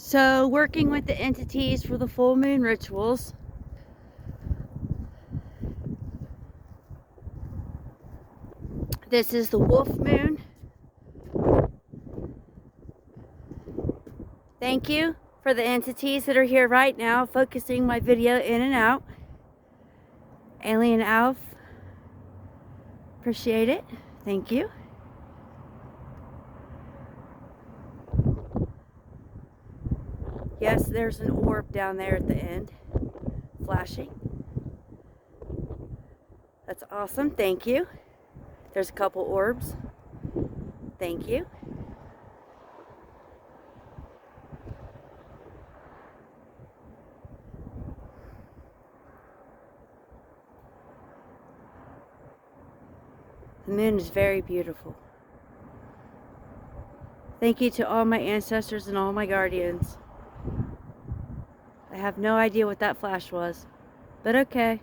So, working with the entities for the full moon rituals. This is the wolf moon. Thank you for the entities that are here right now, focusing my video in and out. Alien Alf, appreciate it. Thank you. Yes, there's an orb down there at the end, flashing. That's awesome, thank you. There's a couple orbs. Thank you. The moon is very beautiful. Thank you to all my ancestors and all my guardians. I have no idea what that flash was, but okay.